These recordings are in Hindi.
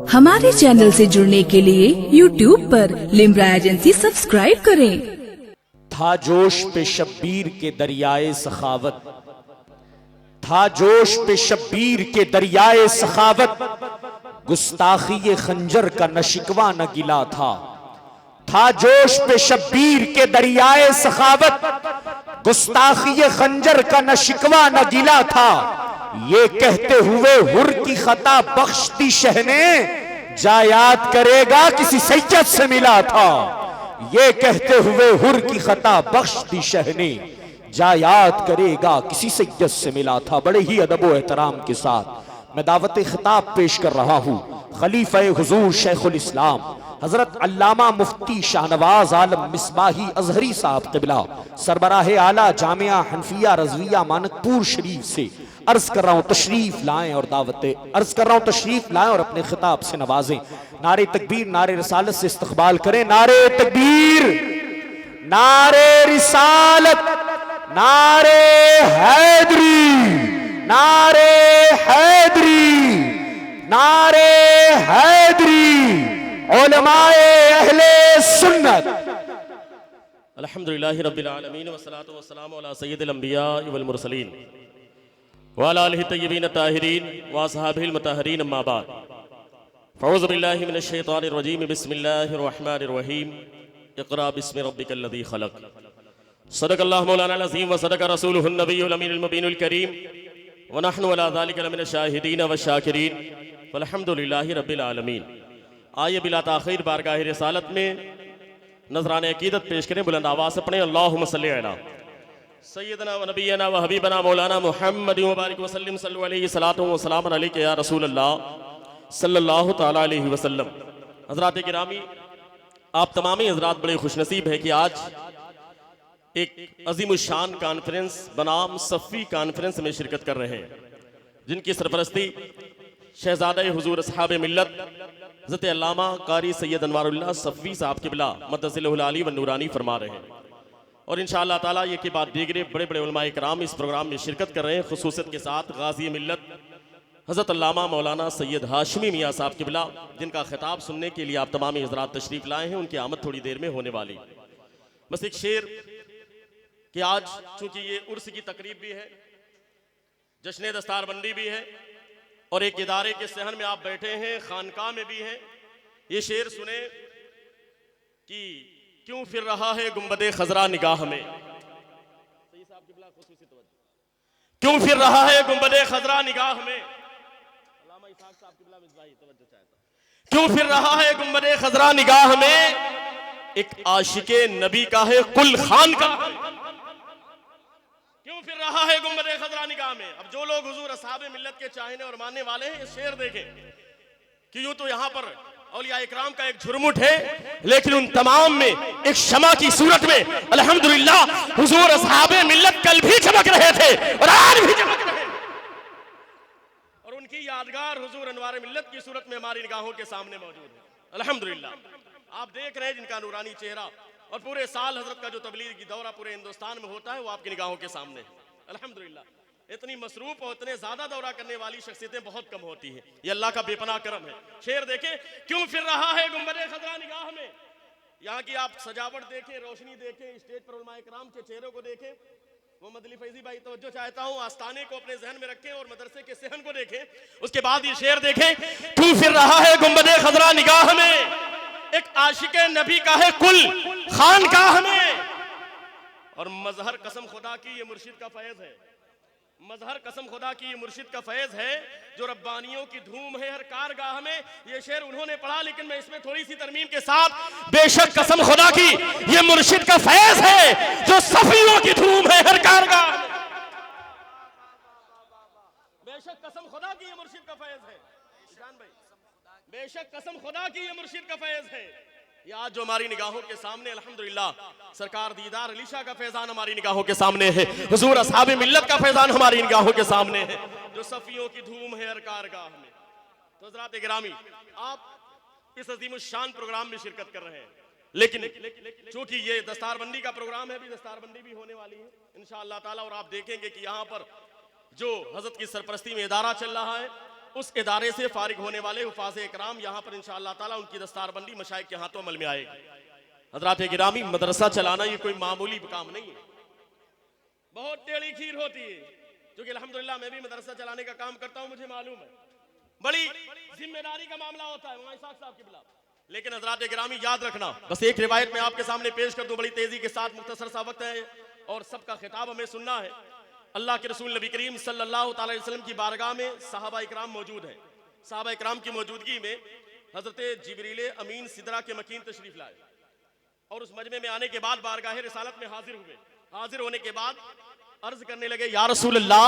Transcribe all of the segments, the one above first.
हमारे चैनल से जुड़ने के लिए YouTube पर लिम्रा एजेंसी सब्सक्राइब करें। था जोश पे शब्बीर के दरियाए सखावत, था जोश पे शब्बीर के दरियाए सखावत, गुस्ताखी खंजर का न शिकवा न गिला था जोश पे शब्बीर के दरियाए सखावत, गुस्ताखी खंजर का न शिकवा न गिला था। ये कहते हुए हुर की खता बख्शती शहने, जा याद करेगा किसी सैयद से मिला था। ये कहते हुए हुर की खता बख्शती शहने, जा याद करेगा किसी सैयद से मिला था। बड़े ही अदब व एहतराम के साथ मैं दावत खिताब पेश कर रहा हूँ खलीफा हुजूर शेखुल इस्लाम हजरत अल्लामा मुफ्ती शाहनवाज आलम मिसबाही अजहरी साहब क़िबला सरबराह आला जामिया हनफिया रज़विया मानकपुर शरीफ से अर्ज कर रहा हूँ तशरीफ लाएं और तशरीफ लाएं और अपने खिताब से नवाजें। नारे तकबीर, नारे रिसालत से इस्तकबाल करें। नारे तकबीर, नारे रिसालत, नारे हैदरी, नारे हैदरी, नारे हैदरी, उलमाए अहले सुन्नत। अल्हम्दुलिल्लाहि रब्बिल आलमीन वस्सलातु वस्सलामु अला सय्यिदिल अंबिया वल मुरसलीन व अला आलिहि तय्यबीन ताहिरीन व असहाबिहिल मुतहहरीन अम्मा बाद। फ़अऊज़ु बिल्लाहि मिनश शैतानिर रजीम, बिस्मिल्लाहिर रहमानिर रहीम। इक़रा बिस्मि रब्बिकल लज़ी ख़लक़। सदक़ल्लाहु मौलाना अज़ीम व सदक़ रसूलुहुन नबियुल अमीनुल मुबीनुल करीम व नहनु अला ज़ालिका लमिनश शाहिदीन व शाकिरीन वल्हम्दुलिल्लाहि रब्बिल आलमीन। आइए बिला ताख़ीर बारगाह रिसालत में नजराने अकीदत पेश करें। बुलंद आवाज़ से पढ़ें अल्लाहुम्मा सल्लि अला सय्यदना व नबियना व हबीबना मौलाना मुहम्मद व बारिक वसल्लिम सल्लु अलैहि सलातो व सलाम अलैका या रसूल अल्लाह सल्लल्लाहु तआला अलैहि वसल्लम। हज़रात गिरामी, आप तमामी हज़रात बड़े खुशनसीब हैं कि आज एक अज़ीमुश्शान कॉन्फ्रेंस बनाम सफ़ी कॉन्फ्रेंस में शिरकत कर रहे हैं, जिनकी सरपरस्ती शहज़ादा हुज़ूर असहाब मिल्लत हज़रत अल्लामा कारी सैयद अनवारुल्लाह सफ़वी साहब क़िबला मद्दसिलहुल आली व नूरानी फरमा रहे हैं। और इंशाअल्लाह ताला ये के बाद दीगरे बड़े बड़े उलमाए किराम इस प्रोग्राम में शिरकत कर रहे हैं। खुसूसियत के साथ गाज़ी मिल्लत हज़रत अल्लामा मौलाना सैयद हाशमी मियाँ साहब क़िबला, जिनका खिताब सुनने के लिए आप तमामी हज़रात तशरीफ़ लाए हैं, उनकी आमद थोड़ी देर में होने वाली। बस एक शेर कि आज चूँकि ये उर्स की तकरीब भी है, जश्न दस्तारबंदी भी है और एक इदारे के सहन में आप बैठे हैं, खानकाह में भी हैं। ये शेर सुने कि क्यों फिर रहा है गुंबदे खजरा निगाह में, क्यों फिर रहा है गुंबदे खजरा निगाह में, क्यों फिर रहा है गुंबदे खजरा निगाह में, एक आशिके नबी का है कुल खान का, क्यों फिर रहा है गुंबदे खजरा निगाह में। अब जो लोग हुजूर असहाबे मिल्लत के चाहने और मानने वाले हैं, ये शेर देखें कि यूं तो यहां पर औलिया इकराम का एक झुरमुट है, लेकिन उन तमाम में एक शमा की सूरत में अल्हम्दुलिल्लाह हुजूर असहाबे मिल्लत कल भी चमक रहे थे और आज भी चमक रहे हैं। और उनकी यादगार हुजूर अनवार मिल्लत की सूरत में हमारी निगाहों के सामने मौजूद है। अल्हम्दुलिल्लाह आप देख रहे हैं जिनका नूरानी चेहरा, और पूरे साल हजरत का जो तबलीग की दौरा पूरे हिंदुस्तान में होता है वो आपकी निगाहों के सामने है। अल्हम्दुलिल्लाह इतनी मसरूफ और इतने ज्यादा दौरा करने वाली शख्सियतें बहुत कम होती हैं, ये अल्लाह का बेपनाह करम है। शेर देखें, क्यों फिर रहा है गुंबदे खजरा निगाह में। यहाँ की आप सजावट देखें, रोशनी देखें, स्टेज पर उलमाए किराम के चेहरों को देखें। मोहम्मद अली फैजी भाई तवज्जो चाहता हूँ, आस्ताने को अपने जहन में रखें और मदरसे के सहन को देखें। उसके बाद ये शेर देखें, क्यों फिर रहा है गुंबदे खजरा निगाह में, एक आशिके नबी का है कुल खानकाह में। और मजहर कसम खुदा की ये मुर्शिद का फैज है, मजहर कसम खुदा की ये मुर्शिद का फैज है, जो रब्बानियों की धूम है हर कारगाह में। ये शेर उन्होंने पढ़ा, लेकिन मैं इसमें थोड़ी सी तरमीम के साथ, बेशक कसम खुदा की ये मुर्शिद का फैज है, जो सफियों की धूम है हर कारगाह में। बेशक कसम खुदा की ये मुर्शिद का फैज है, जान भाई, बेशक कसम खुदा की ये मुर्शिद का फैज है। ये आज जो हमारी निगाहों के सामने अल्हम्दुलिल्लाह सरकार दीदार अली शाह का फैजान हमारी निगाहों के सामने है, हुजूर असहाबे मिल्लत का फैजान हमारी निगाहों के सामने है, जो सफियों की धूम है हर कारगाह में। तो हज़रात गिरामी, आप इस अज़ीमुश्शान प्रोग्राम में शिरकत कर रहे हैं, लेकिन चूंकि ये दस्तारबंदी का प्रोग्राम है, भी दस्तारबंदी भी होने वाली है इंशाअल्लाह ताला। और आप देखेंगे कि यहाँ पर जो हजरत की सरपरस्ती में इदारा चल रहा है, उस इदारे से फारिग होने वाले हुफाज़ इकराम यहाँ पर इंशाअल्लाह ताला उनकी दस्तारबंदी मशाइख के हाथों अमल में आएगी। हजरात गिरामी, मदरसा चलाना ये कोई मामूली काम नहीं है, बहुत टेढ़ी खीर होती है। क्योंकि अल्हम्दुलिल्लाह मैं भी मदरसा चलाने का काम करता हूँ, मुझे मालूम है बड़ी जिम्मेदारी का मामला होता है वहाँ साहब के खिलाफ। लेकिन हजरात गिरामी याद रखना, बस एक रिवायत में आपके सामने पेश कर दूं बड़ी तेजी के साथ, मुख्तसर सा वक्त है और सबका खिताब हमें सुनना है। अल्लाह के रसूल नबी करीम सल्लल्लाहु अलैहि वसल्लम की बारगाह में सहाबा इकराम मौजूद हैं। सहाबा इकराम की मौजूदगी में हजरत जिब्रील अमीन सिदरा के मकीन तशरीफ लाए और उस मजमे में आने के बाद बारगाह रिसालत में हाजिर हुए। हाजिर होने के बाद अर्ज करने लगे, या रसूल अल्लाह,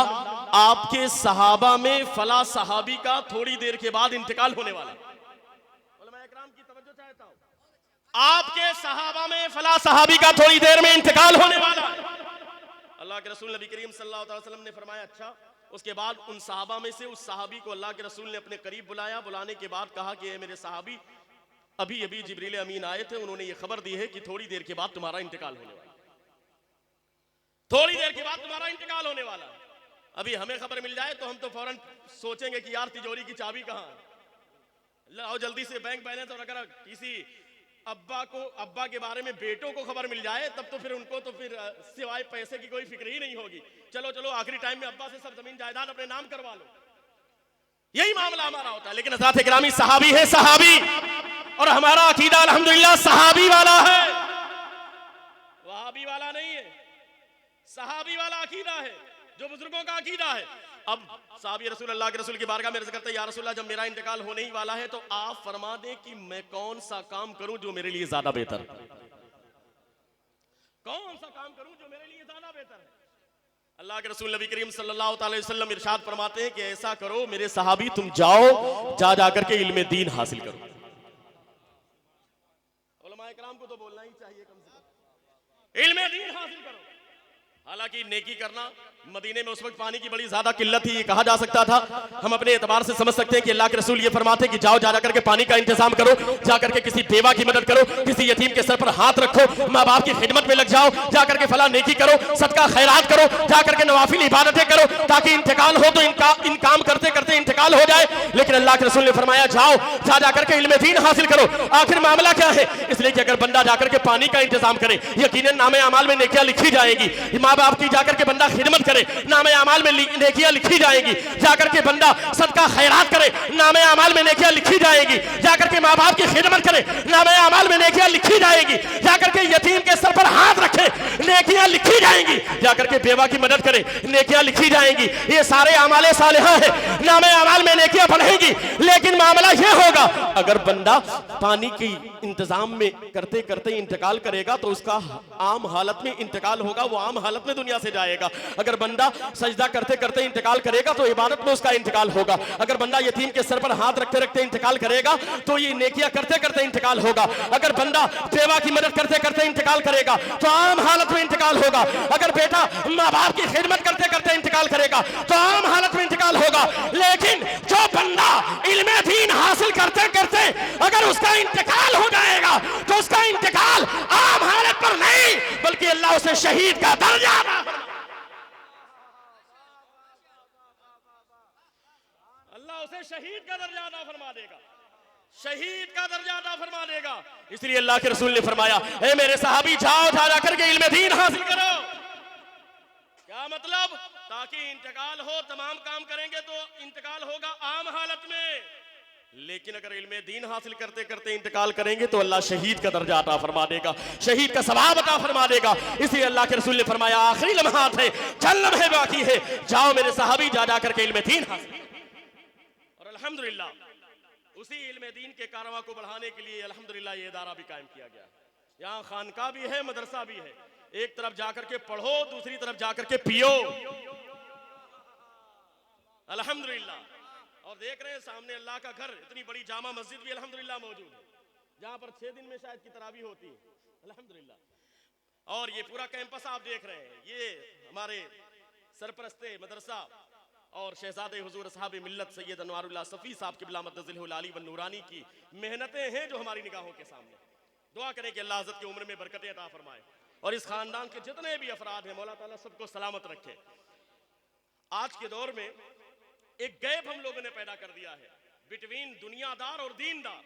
आपके सहाबा में फला सहाबी का थोड़ी देर के बाद इंतकाल होने वाला। उलमा इकराम की तवज्जो चाहता हूं, आपके सहाबा में फला सहाबी का थोड़ी देर में इंतकाल होने वाला। अल्लाह के रसूल नबी करीम सल्लल्लाहु अलैहि वसल्लम ने फरमाया, अच्छा। उसके बाद उन सहाबा में से उस सहाबी को अल्लाह के रसूल ने अपने करीब बुलाया। बुलाने के बाद कहा कि ए मेरे सहाबी, अभी अभी जिब्रील अमीन आए थे, उन्होंने ये खबर दी है कि थोड़ी देर के बाद तुम्हारा इंतकाल होने वाला, थोड़ी देर के बाद तुम्हारा इंतकाल होने वाला। अभी हमें खबर मिल जाए तो हम तो फौरन सोचेंगे कि यार तिजोरी की चाबी कहाँ है, लाओ जल्दी से बैंक बैलेंस। और अगर किसी अब्बा के बारे में बेटों को खबर मिल जाए तब तो फिर उनको तो फिर सिवाय पैसे की कोई फिक्र ही नहीं होगी। चलो चलो आखिरी टाइम में अब्बा से सब जमीन जायदाद अपने नाम करवा लो, यही मामला हमारा होता है। लेकिन हज़रात इकरामी सहाबी है, सहाबी, और हमारा अकीदा अल्हम्दुलिल्लाह सहाबी वाला है, वहाबी वाला नहीं है, सहाबी वाला अकीदा है जो बुजुर्गों का अकीदा है। अब साहबी रसूल अल्लाह के रसूल की बारगाह में अर्ज़ करते हैं, या रसूल अल्लाह, जब मेरा इंतकाल होने ही वाला है तो आप फरमा दें कि मैं कौन सा काम करूं जो मेरे लिए ज्यादा बेहतर है, कौन सा काम करूं जो मेरे लिए ज्यादा बेहतर है। अल्लाह के रसूल नबी करीम सल्लल्लाहु अलैहि वसल्लम इरशाद फरमाते हैं कि ऐसा करो मेरे सहाबी, तुम जाओ जा करके इल्म दीन हासिल करो। उलमा इकराम को तो बोलना ही चाहिए कम से कम, इल्म दीन हासिल करो। हालांकि नेकी करना, मदीने में उस वक्त पानी की बड़ी ज्यादा किल्लत थी, ये कहा जा सकता था। हम अपने एतबार से समझ सकते हैं कि अल्लाह के रसूल ये फरमाते कि जाओ जा करके पानी का इंतजाम करो, जा करके किसी बेवा की मदद करो, किसी यतीम के सर पर हाथ रखो, माँ बाप की खिदमत में लग जाओ, जा करके फला नेकी करो, सदका खैरात करो, जा करके नवाफिल इबादतें करो, ताकि इंतकाल हो तो इन काम करते करते इंतकाल हो जाए। लेकिन अल्लाह के रसूल ने फरमाया जाओ जा करके इल्म दीन हासिल करो। आखिर मामला क्या है? इसलिए कि अगर बंदा जाकर के पानी का इंतजाम करे, यकीनन नामे अमाल में नेकियां लिखी जाएगी। माँ बाप की जाकर के बंदा खिदमत करे, नामे अमाल में नेकियां लिखी जाएगी। जाकर के बंदा सदका खैरात करे, नामे अमाल में नेकियां लिखी जाएगी। जाकर के माँ बाप की खिदमत करे, नामे अमाल में नेकियां लिखी जाएगी। जाकर के यतीम के सर पर हाथ रखे, नेकियां लिखी जाएंगी। जाकर के बेवा की मदद करे, नेकियां लिखी जाएंगी। ये सारे अमाले सालिहा है, नामे अमाल में नेकियां बढ़ेगी। लेकिन मामला ये होगा, अगर बंदा पानी की इंतजाम में करते करते इंतकाल करेगा तो उसका आम हालत में इंतकाल होगा, वो आम हालत में दुनिया से जाएगा। अगर बंदा सजदा करते करते इंतकाल करेगा तो इबादत में उसका इंतकाल होगा। अगर बंदा यतीम के सर पर हाथ रखते रखते इंतकाल करेगा तो ये नेकियां करते करते इंतकाल होगा। अगर बंदा बेवा की मदद करते करते इंतकाल करेगा तो आम हालत में इंतकाल होगा। अगर बेटा माँ बाप की खिदमत करते करते इंतकाल करेगा तो आम हालत में इंतकाल होगा। लेकिन जो बंदा इल्मे दीन हासिल करते करते अगर उसका इंतकाल हो जाएगा तो उसका इंतकाल आम हालत पर नहीं बल्कि अल्लाह उसे शहीद का दर्जा, अल्लाह उसे शहीद का दर्जा अता फरमा देगा, शहीद का दर्जा अता फरमा देगा। इसलिए अल्लाह के रसूल ने फरमाया, ए मेरे सहाबी, जाओ जा करके इल्मे दीन हासिल करो। क्या मतलब? ताकि इंतकाल हो, तमाम काम करेंगे तो इंतकाल होगा आम हालत में, लेकिन अगर इल्मे दीन हासिल करते करते इंतकाल करेंगे तो अल्लाह शहीद का दर्जा अता फरमा देगा, शहीद का सवाब अता फरमा देगा। इसलिए अल्लाह के रसूल ने फरमाया, आखिरी लम्हात है, चंद लम्हे बाकी है, जाओ मेरे सहाबी जा करके इल्मे दीन हासिल। और अल्हम्दुलिल्लाह उसी इल्मे दीन के कारवां को बढ़ाने के लिए अल्हम्दुलिल्लाह ये इदारा भी कायम किया गया है। यहाँ खानका भी है, मदरसा भी है। एक तरफ जाकर के पढ़ो, दूसरी तरफ जाकर के पियो, अल्हम्दुलिल्लाह। और देख रहे हैं सामने अल्लाह का घर, इतनी बड़ी जामा मस्जिद भी अल्हम्दुलिल्लाह मौजूद है, जहां पर 6 दिन में शायद की तरावी होती है, अल्हम्दुलिल्लाह। और ये पूरा कैंपस आप देख रहे हैं, ये हमारे सरपरस्ते मदरसा और शहजादे हुजूर साहब मिल्लत सैयद अनवारुल्लाह सफ़ी साहब क़िबला मद्दज़िलहुल आली व नूरानी की मेहनतें हैं जो हमारी निगाहों के सामने। दुआ करें कि अल्लाह हज़रत की उम्र में बरकतें अता फरमाए और इस खानदान के जितने भी अफराद हैं मौला ताला सबको सलामत रखे। आज के दौर में एक गैप हम लोगों ने पैदा कर दिया है बिटवीन दुनियादार और दीनदार।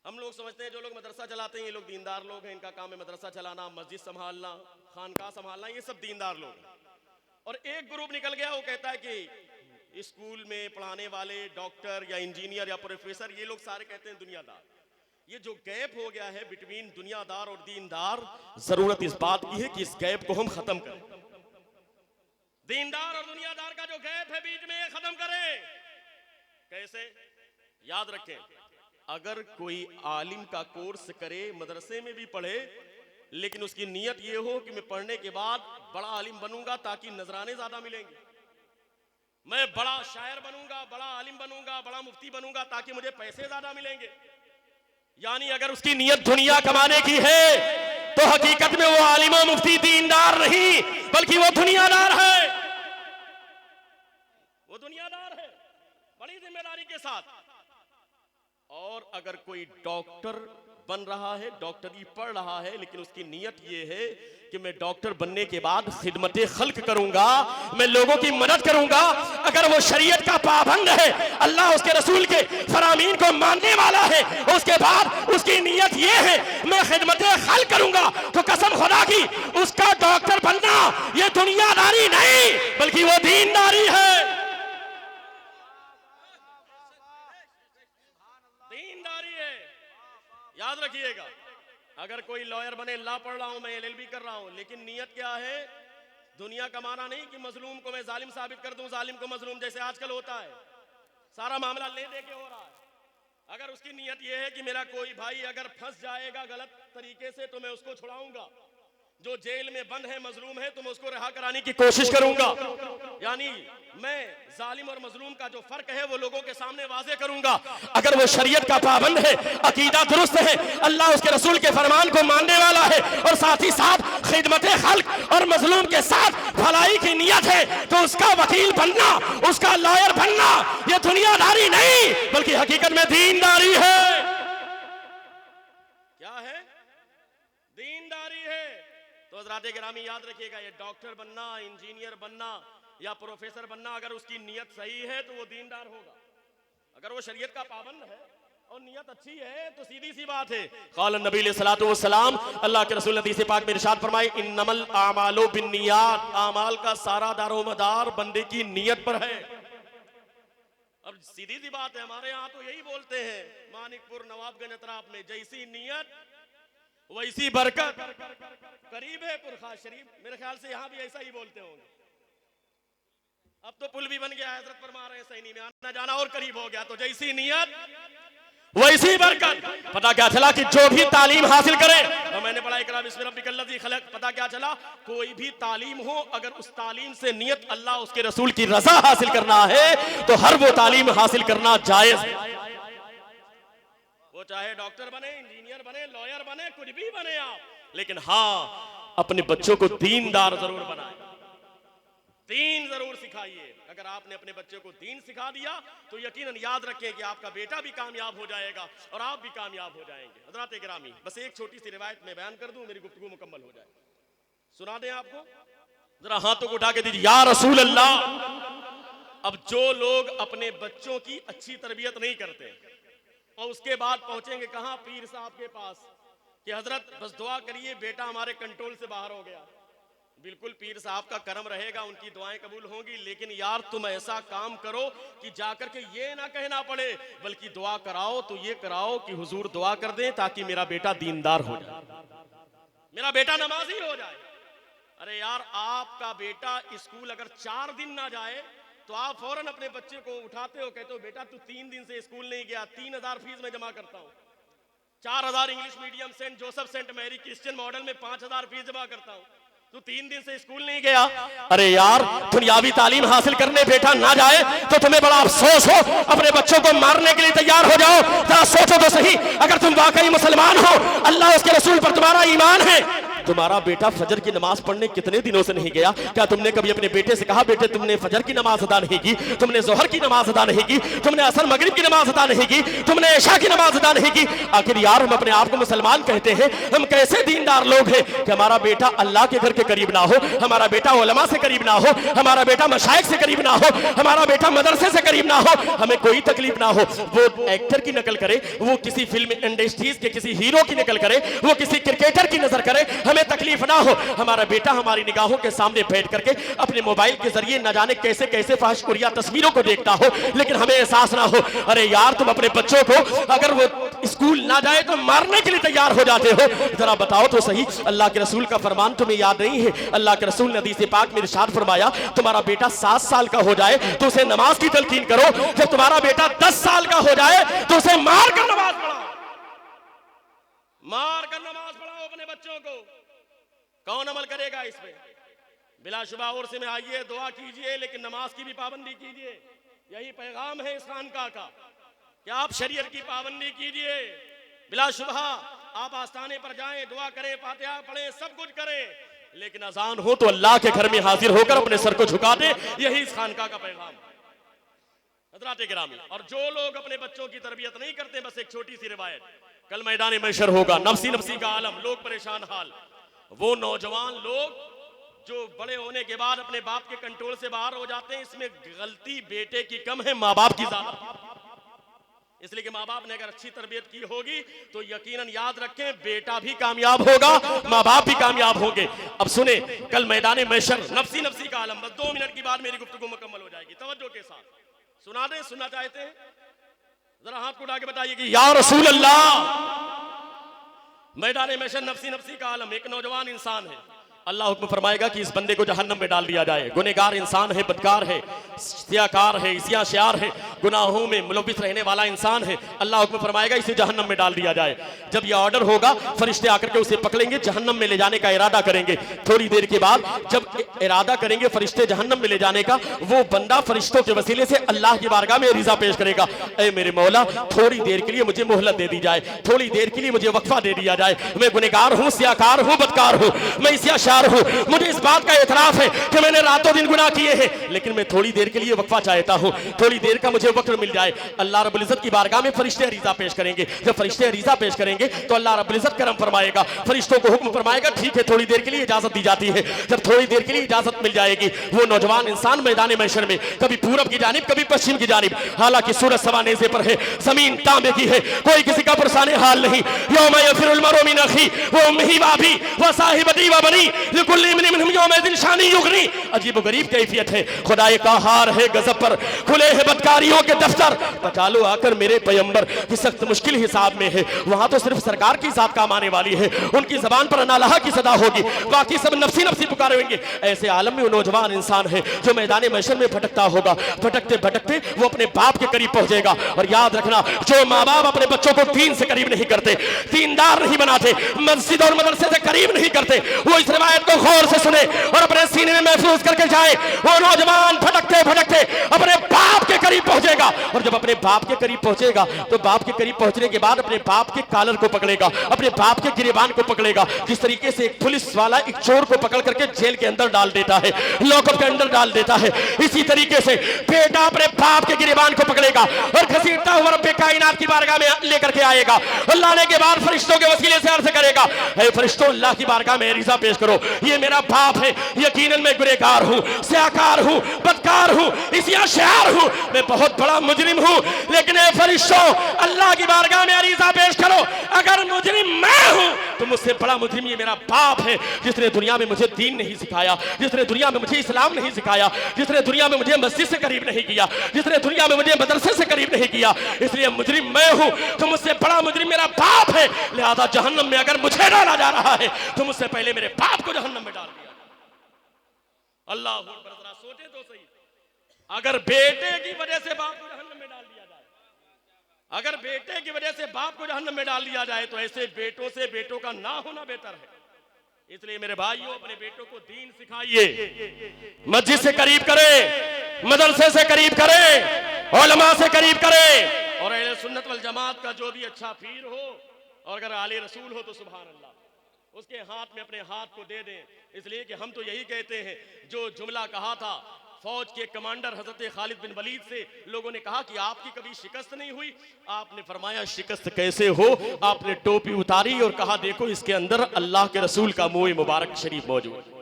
हम लोग समझते हैं जो लोग मदरसा चलाते हैं ये लोग दीनदार लोग हैं, इनका काम है मदरसा चलाना, मस्जिद संभालना, खानका संभालना, ये सब दीनदार लोग हैं। और एक ग्रुप निकल गया, वो कहता है कि स्कूल में पढ़ाने वाले डॉक्टर या इंजीनियर या प्रोफेसर, ये लोग सारे कहते हैं दुनियादार। ये जो गैप हो गया है बिटवीन दुनियादार और दीनदार, जरूरत इस बात की है कि इस गैप को हम खत्म करें। दीनदार और दुनियादार का जो गैप है बीच में, ये खत्म करें। कैसे? याद रखें, अगर कोई आलिम का कोर्स करे, मदरसे में भी पढ़े, लेकिन उसकी नीयत ये हो कि मैं पढ़ने के बाद बड़ा आलिम बनूंगा ताकि नजराने ज्यादा मिलेंगे, मैं बड़ा शायर बनूंगा, बड़ा आलिम बनूंगा, बड़ा मुफ्ती बनूंगा ताकि मुझे पैसे ज्यादा मिलेंगे, यानी अगर उसकी नीयत दुनिया कमाने की है तो हकीकत में वो आलिम और मुफ्ती दीनदार नहीं बल्कि वो दुनियादार है। वो दुनियादार है बड़ी जिम्मेदारी के साथ। और अगर कोई डॉक्टर बन रहा है, डॉक्टरी पढ़ रहा है, लेकिन उसकी नीयत ये है कि मैं डॉक्टर बनने के बाद खिदमते खल्क करूंगा, मैं लोगों की मदद करूंगा, अगर वो शरीयत का पाबंद है, अल्लाह उसके रसूल के फरामीन को मानने वाला है, उसके बाद उसकी नीयत ये है मैं खिदमते खल्क करूंगा, तो कसम खुदा की उसका डॉक्टर बनना ये दुनियादारी नहीं बल्कि वो दीनदारी है। याद रखिएगा, अगर कोई लॉयर बने, ला पढ़ रहा हूं मैं, एलएलबी कर रहा हूं, लेकिन नियत क्या है? दुनिया कमाना नहीं कि मजलूम को मैं जालिम साबित कर दूं, जालिम को मजलूम, जैसे आजकल होता है, सारा मामला ले दे के हो रहा है। अगर उसकी नियत यह है कि मेरा कोई भाई अगर फंस जाएगा गलत तरीके से तो मैं उसको छुड़ाऊंगा, जो जेल में बंद है, मजलूम है, तो मैं उसको रिहा कराने की कोशिश करूंगा, यानी मैं जालिम और मजलूम का जो फर्क है वो लोगों के सामने वाज़े करूंगा। अगर वो शरीयत का पाबंद है, अकीदा दुरुस्त है, अल्लाह उसके रसूल के फरमान को मानने वाला है और साथ ही साथ खिदमते खल्क और मजलूम के साथ भलाई की नियत है, तो उसका वकील बनना, उसका लॉयर बनना ये दुनियादारी नहीं बल्कि हकीकत में दीनदारी है। क्या है? दीनदारी है। तो हज़रात गिरामी याद रखिएगा, ये डॉक्टर बनना, इंजीनियर बनना या प्रोफेसर बनना, अगर उसकी नियत सही है तो वो दीनदार होगा। अगर वो शरीयत का पाबंद है और नियत अच्छी है तो सीधी सी बात है। क़ाल नबी अलैहिस्सलातु वस्सलाम, अल्लाह के रसूल हदीस पाक में इरशाद फरमाए, इन्नमल आमालु बिन्नियात, आमाल का सारा दारोमदार बंदे की नियत पर है। अब सीधी सी बात है, हमारे यहाँ तो यही बोलते हैं मानिकपुर नवाबगंज अतराफ में, जैसी नियत वैसी बरकत। करीब है पुरखा शरीफ, मेरे ख्याल से यहाँ भी ऐसा ही बोलते होंगे। अब तो पुल भी बन गया, हजरत फरमा रहे हैं सैनी में आना जाना और करीब हो गया, तो जैसी नियत वैसी बरकत। पता क्या चला कि जो भी तालीम हासिल करे, और मैंने पढ़ा इकरा बिस्मि रब्बिकल लज़ी खलक, पता क्या चला, कोई भी तालीम हो अगर उस तालीम से नियत अल्लाह उसके रसूल की रजा हासिल करना है तो हर वो तालीम हासिल करना जायज है। वो चाहे डॉक्टर बने, इंजीनियर बने, लॉयर बने, कुछ भी बने आप, लेकिन हाँ अपने बच्चों को दीनदार जरूर बनाए, दीन जरूर सिखाइए। अगर आपने अपने बच्चे को दीन सिखा दिया तो यकीनन याद रखें कि आपका बेटा भी कामयाब हो जाएगा और आप भी कामयाब हो जाएंगे। हज़रात गिरामी, बस एक छोटी सी रिवायत में बयान कर दूं, मेरी गुफ्तगू मुकम्मल हो जाए, सुना दें आपको। जरा हाथों को उठा के दीजिए, या रसूल अल्लाह। अब जो लोग अपने बच्चों की अच्छी तरबियत नहीं करते और उसके बाद पहुंचेंगे कहां? पीर साहब के पास कि हजरत बस दुआ करिए बेटा हमारे कंट्रोल से बाहर हो गया। बिल्कुल पीर साहब का करम रहेगा, उनकी दुआएं कबूल होंगी, लेकिन यार तुम ऐसा काम करो कि जाकर के ये ना कहना पड़े, बल्कि दुआ कराओ तो ये कराओ कि हुजूर दुआ कर दें ताकि मेरा बेटा दीनदार हो जाए, मेरा बेटा नमाजी हो जाए। अरे यार, आपका बेटा स्कूल अगर 4 दिन ना जाए तो आप फौरन अपने बच्चे को उठाते हो, कहते हो बेटा तू 3 दिन से स्कूल नहीं गया, 3000 फीस में जमा करता हूँ, 4000 English medium Saint Joseph Saint Mary Christian model में 5000 फीस जमा करता हूँ, तू 3 दिन से स्कूल नहीं गया। अरे यार, दुनियावी तालीम हासिल करने बेटा ना जाए तो तुम्हें बड़ा अफसोस हो, अपने बच्चों को मारने के लिए तैयार हो जाओ। जरा सोचो तो सही, अगर तुम वाकई मुसलमान हो, अल्लाह उसके रसूल पर तुम्हारा ईमान है, तुम्हारा बेटा फजर की नमाज पढ़ने कितने दिनों से नहीं गया? क्या तुमने कभी अपने बेटे से कहा बेटे तुमने फजर की नमाज अदा नहीं की, तुमने जोहर की नमाज अदा नहीं की, तुमने असर मगरिब की नमाज अदा नहीं की, तुमने इशा की नमाज अदा नहीं की? आखिर यार हम अपने आप को मुसलमान कहते हैं, हम कैसे दीनदार लोग हैं कि हमारा बेटा अल्लाह के घर के करीब ना हो, हमारा बेटा उलमा से करीब ना हो, हमारा बेटा मशाइख से करीब ना हो, हमारा बेटा मदरसे से करीब ना हो, हमें कोई तकलीफ ना हो। वो एक्टर की नकल करे, वो किसी फिल्म इंडस्ट्रीज के किसी हीरो की नकल करे, वो किसी क्रिकेटर की नजर करे, हमें तकलीफ ना हो। हमारा बेटा हमारी निगाहों के सामने बैठ करके अपने मोबाइल के जरिए न जाने कैसे कैसे फाहिशकुरिया तस्वीरों को देखता हो, लेकिन हमें एहसास ना हो। अरे यार तुम अपने बच्चों को अगर वो स्कूल ना जाए तो मारने के लिए तैयार हो जाते हो। जरा बताओ तो सही, अल्लाह के रसूल का फरमान तुम्हें याद नहीं है? अल्लाह के रसूल ने हदीस पाक में इरशाद फरमाया, तुम्हारा बेटा 7 साल का हो जाए तो उसे नमाज की तलकीन करो, जब तुम्हारा बेटा 10 साल का हो जाए तो उसे मार कर नमाज पढ़ाओ। मार कर नमाज पढ़ाओ अपने बच्चों को। कौन अमल करेगा इस पे? बिलाशुबा और से में आइए, दुआ कीजिए, लेकिन नमाज की भी पाबंदी कीजिए। यही पैगाम है इस खानका का कि आप शरीयत की पाबंदी कीजिए। बिलाशुबा आप आस्थाने पर जाएं, दुआ करें, फातिहा पढ़ें, सब कुछ करें, लेकिन अजान हो तो अल्लाह के घर में हाजिर होकर अपने सर को झुका दे। यही इस खानका का पैगाम है हज़रात गिरामी। और जो लोग अपने बच्चों की तरबियत नहीं करते, बस एक छोटी सी रिवायत, कल मैदान महशर होगा, नफसी नफसी का आलम, लोग परेशान हाल। वो नौजवान लोग जो बड़े होने के बाद अपने बाप के कंट्रोल से बाहर हो जाते हैं, इसमें गलती बेटे की कम है, माँ बाप की ज्यादा। इसलिए कि माँ बाप ने अगर अच्छी तरबियत की होगी तो यकीनन याद रखें बेटा भी कामयाब होगा, माँ बाप भी कामयाब होंगे। अब सुने, कल मैदान महशर, नफसी नफसी का आलम, बस 2 मिनट की बाद मेरी गुफ्तगू मुकम्मल हो जाएगी। तवज्जो के साथ सुना दें, सुनना चाहते हैं? जरा हाथ को उठा के बताइए कि या रसूल अल्लाह। मैदान महशर नफसी नफसी का आलम, एक नौजवान इंसान है, अल्लाह हुक्म फरमाएगा कि इस बंदे को जहन्नम में डाल दिया जाए। गुनहगार इंसान है, बदकार है, सियाकार है, इसिया शियार है, गुनाहों में मुलविस रहने वाला इंसान है। अल्लाह हुक्म फरमाएगा इसे जहन्नम में डाल दिया जाए। जब यह ऑर्डर होगा, फरिश्ते आकर के उसे पकड़ेंगे, जहन्नम में ले जाने का इरादा करेंगे। थोड़ी देर के बाद जब इरादा करेंगे फरिश्ते जहन्नम में ले जाने का, वो बंदा फरिश्तों के वसीले से अल्लाह की बारगाह में रिजा पेश करेगा, ऐ मेरे मौला थोड़ी देर के लिए मुझे मोहलत दे दी जाए, थोड़ी देर के लिए मुझे वक्फा दे दिया जाए। मैं गुनहगार हूँ, सियाकार हूँ, बदकार हूँ, मैं इसिया हूँ, मुझे इस बात का इतराफ है कि मैंने रातों दिन गुनाह किए हैं, लेकिन मैं थोड़ी देर के लिए वक्फा चाहता हूं, थोड़ी देर का मुझे वक्त मिल जाए। अल्लाह रब्बुल इज्जत की बारगाह में फरिश्ते अरीज़ा पेश करेंगे। जब फरिश्ते अरीज़ा पेश करेंगे तो अल्लाह रब्बुल इज्जत करम फरमाएगा, फरिश्तों को हुक्म फरमाएगा ठीक है थोड़ी देर के लिए इजाजत दी जाती है। जब थोड़ी देर के लिए इजाजत मिल जाएगी, वो नौजवान इंसान मैदान महशर में कभी पूरब की जानिब, कभी पश्चिम की जानिब, हालांकि सूरज सवा नेज़े पर है, जमीन तांबे की है, कोई किसी का पुरसाने हाल नहीं। यौम यफिरुल मरउ मिन अखी व उम्मिही व अबी व साहिबती व बनी लिकुल्लि इम्रिइन मिनहुम यौमइज़िन शानी युगनी। अजीब गरीब कैफियत है, खुदाए का हार है गजब पर, खुले हैं बदकारियों के दफ्तर। बचा लो आकर मेरे पैगंबर की सख्त मुश्किल हिसाब में है, वहां तो सिर्फ सरकार की जात काम आने वाली है, उनकी जबान पर अनालहा की सदा होगी, बाकी सब नफसी नफसी पुकारेंगे। ऐसे आलम में वो नौजवान इंसान है जो मैदान महशर में भटकता होगा, भटकते भटकते वो अपने बाप के करीब पहुंचेगा। और याद रखना, जो माँ बाप अपने बच्चों को दीन से करीब नहीं करते, दीनदार नहीं बनाते, मस्जिद और मदरसे से करीब नहीं करते, वो इस रिवायत को गौर से सुने और अपने सीने में महसूस करके जाए। वो नौजवान भटकते भटकते अपने बाप के करीब पहुंचेगा, और जब अपने बाप के करीब पहुंचेगा तो बाप के करीब पहुंचने के बाद अपने बाप के कॉलर को पकड़ेगा, अपने बाप के गिरेबान को पकड़ेगा, जिस तरीके से एक पुलिस वाला एक चोर को पकड़ करके जेल के अंदर डाल देता है, लॉकअप के अंदर डाल देता है। इसी तरीके से बेटा अपने बाप के गिरेबान को पकड़ेगा और घसीटता हुआ रब्बे कायनात की बारगाह में लेकर के आएगा। अल्लाह ने के बाद फरिश्तों के वसीले से अर्ज करेगा, हे फरिश्तों अल्लाह की बारगाह में रिजा पेश करो, ये मेरा बाप है, यकीनन मैं गुनहगार हूँ, सियाकार हूँ, बदकार हूँ, इसिया शार हूँ, मैं बहुत बड़ा मुजरिम हूँ, लेकिन ए फरिश्तों अल्लाह की बारगाह में अरीज़ा पेश करो, अगर मुजरिम मैं हूँ तो मुझसे बड़ा मुजरिम ये मेरा बाप है, जिसने दुनिया में मुझे दीन नहीं सिखाया, जिसने दुनिया में मुझे इस्लाम नहीं सिखाया, जिसने दुनिया में मुझे मस्जिद से करीब नहीं किया, जिसने दुनिया में मुझे मदरसे से करीब नहीं किया, इसलिए मुजरिम मैं हूँ तो मुझसे बड़ा मुजरिम मेरा बाप है। लिहाजा जहन्नम में अगर मुझे डाला जा रहा है तो मुझसे पहले मेरे बाप को जहन्नम में डाल दिया। अल्लाह अकबर, जरा सोचे तो सही, अगर बेटे की वजह से बाप को जहन्नम में डाल दिया जाए, अगर बेटे की वजह से बाप को जहन्नम में डाल दिया जाए तो ऐसे बेटों से बेटों का ना होना बेहतर है। इसलिए मेरे भाइयों अपने बेटों को दीन सिखाइए, मस्जिद से करीब करें, मदरसे से करीब करें, उलमा से करीब करें, और अहले सुन्नत वल जमात का जो भी अच्छा पीर हो और अगर आले रसूल हो तो सुभान अल्लाह। उसके हाथ में अपने हाथ को दे दें। इसलिए कि हम तो यही कहते हैं, जो जुमला कहा था फौज के कमांडर हजरत खालिद बिन वलीद से, लोगों ने कहा कि आपकी कभी शिकस्त नहीं हुई। आपने फरमाया शिकस्त कैसे हो? आपने टोपी उतारी और कहा देखो इसके अंदर अल्लाह के रसूल का मुंह मुबारक शरीफ मौजूद है।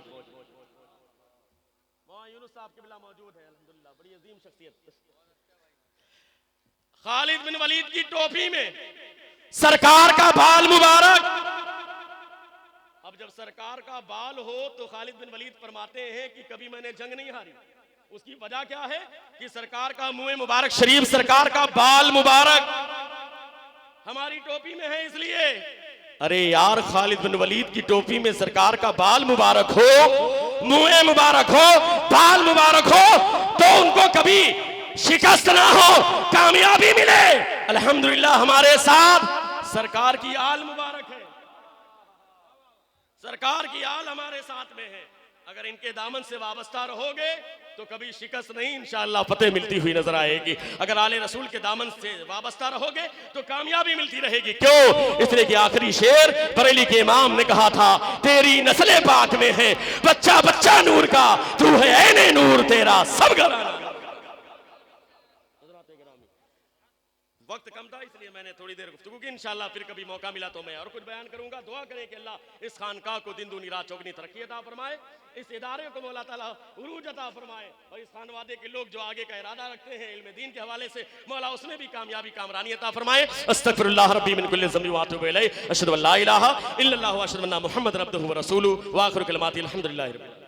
यूनुस साहब किबला मौजूद है, अल्हम्दुलिल्लाह, बड़ी अजीम शख्सियत। खालिद बिन वलीद की टोपी में सरकार का बाल मुबारक। अब जब सरकार का बाल हो तो खालिद बिन वलीद फरमाते हैं कि कभी मैंने जंग नहीं हारी। उसकी वजह क्या है कि सरकार का मुंह मुबारक शरीफ, सरकार का बाल मुबारक हमारी टोपी में है। इसलिए अरे यार, खालिद बिन वलीद की टोपी में सरकार का बाल मुबारक हो, मुंह मुबारक हो, बाल मुबारक हो, तो उनको कभी शिकस्त ना हो, कामयाबी मिले। अल्हम्दुलिल्लाह हमारे साथ सरकार की आल मुबारक है, सरकार की आल हमारे साथ में है। अगर इनके दामन से वाबस्ता रहोगे तो कभी शिकस्त नहीं, इंशाअल्लाह फतेह मिलती हुई नजर आएगी। अगर आले रसूल के दामन से वाबस्ता रहोगे तो कामयाबी मिलती रहेगी। क्यों? इसलिए कि आखिरी शेर बरेली के इमाम ने कहा था, तेरी नस्ले पाक में है बच्चा बच्चा नूर का, तू है ऐने नूर तेरा सब घराना। वक्त कम था इसलिए मैंने थोड़ी देर गुफ्तगू की। इंशाअल्लाह फिर कभी मौका मिला तो मैं और कुछ बयान करूंगा। दुआ करें कि अल्लाह इस खानकाह को दिन दूनी रात चौगनी तरक्की अता फरमाए, इस इदारे को मौला ताला उरूज अता फरमाए, और इस खानवादे के लोग जो आगे का इरादा रखते हैं इल्म दीन के हवाले से, मौला उसमें भी कामयाबी कामरानी अता फरमाए। अस्तगफिरुल्लाह रब्बी मिन कुल्लि ज़ंबि व अतूबु इलैहि, अशहदु अल्ला इलाहा इल्लल्लाहु व अशहदु अन्ना मुहम्मदन अब्दुहु व रसूलुहु व आखिरु कलिमाति अल्हम्दुलिल्लाहि रब्बिल आलमीन।